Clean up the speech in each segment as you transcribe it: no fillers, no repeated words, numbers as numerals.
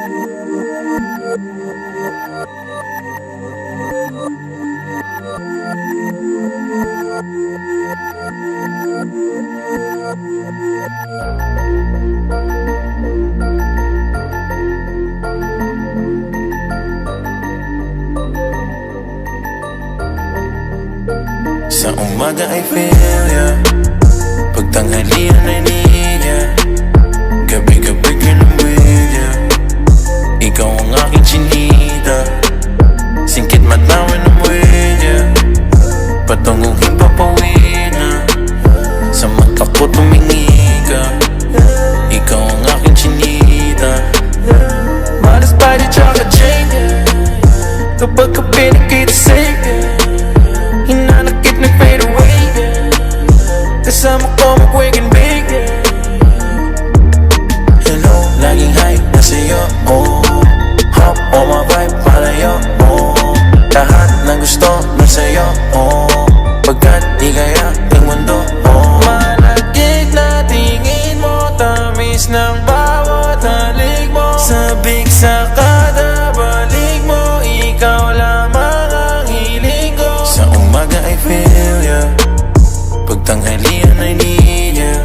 Sa umaga I feel ya, pag tanghalian I need ya, gabi-gabi ka ng with ya. Ikaw ang aking chinita, singkit matawin ng with ya. Patungugin papawin na, sa mata ko tumingi ka. Ikaw ang aking chinita, modest body tsaka chain. Kapag ka pinakita sa'yo, hinanakit nag-fade away. Kasama ko mag-wake and bake. Hello, laging high na sa'yo, oh. Hop on my vibe, palayo, oh. Lahat ng gusto na sa'yo, oh. Pagkat di kaya ng mundo, oh. Malagkit na tingin mo, tamis ng bawat halik mo. Sabik sa kada balik mo, ikaw lamang ang hiling ko. Sa umaga I feel ya, pag tanghalian I need ya,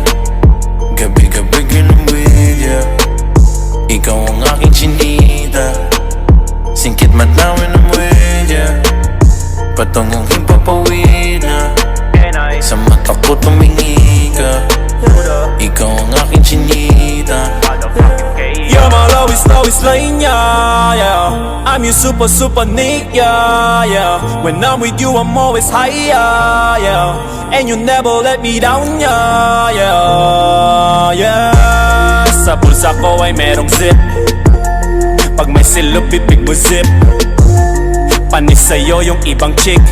gabi-gabi ganun with ya. Ikaw ang aking chinita, singkit matawin ng with ya. Patungugin papawid na, sa mata ko tumingi ka. Ikaw ang aking chinita. You're my lowest line, yeah, yeah. I'm your super Nick, yeah, yeah. When I'm with you, I'm always higher, yeah. And you never let me down, yeah, yeah, yeah. Sa bulsa ko ay merong zip, pag may silop, bibig mo zip. Panis sa'yo yung ibang chick,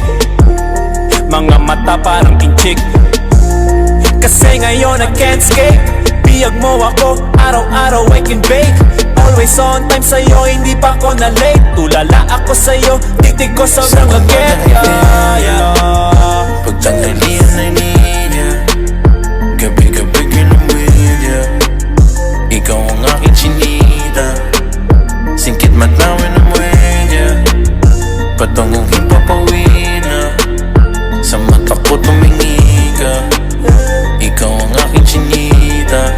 mga mata parang inchik. Kasi ngayon I can't escape, biyag mo ako, araw-araw I can bake. Always on time sa'yo, hindi pa ko na late. Tulala ako sa'yo, titig ko sobrang agad, yeah, yeah. Pag tanghalian I need ya, gabi-gabi ganun with ya. Ikaw ang aking chinita, singkit matawin ng with ya. Patungugin papawid na, sa mata ko tumingi ka. Ikaw ang aking chinita.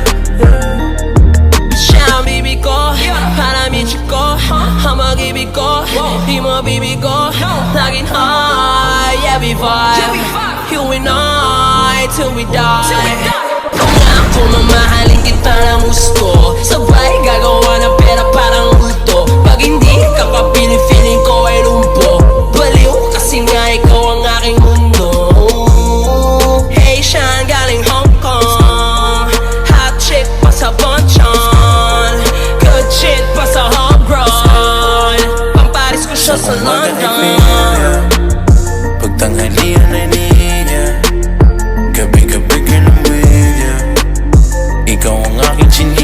Siya ang bibi ko, para michi ko, ang mag-ibig ko, di mo bibigo. Laging high, every vibe, you and I, till we die. Kung ako mamahalin kita ng gusto, sabay gagawa ng pera parang multo. Pag hindi ka pa feeling ko ay lumpo. Baliw kasi nga ikaw ang aking mundo. Haitian galing Hong Kong, hot chick pa sa Bonchon, good shit pa sa homegrown. Pamparis ko siya sa London. Pag tanghalian I need ya, gabi-gabi ganun with ya. Ikaw ang aking chinita,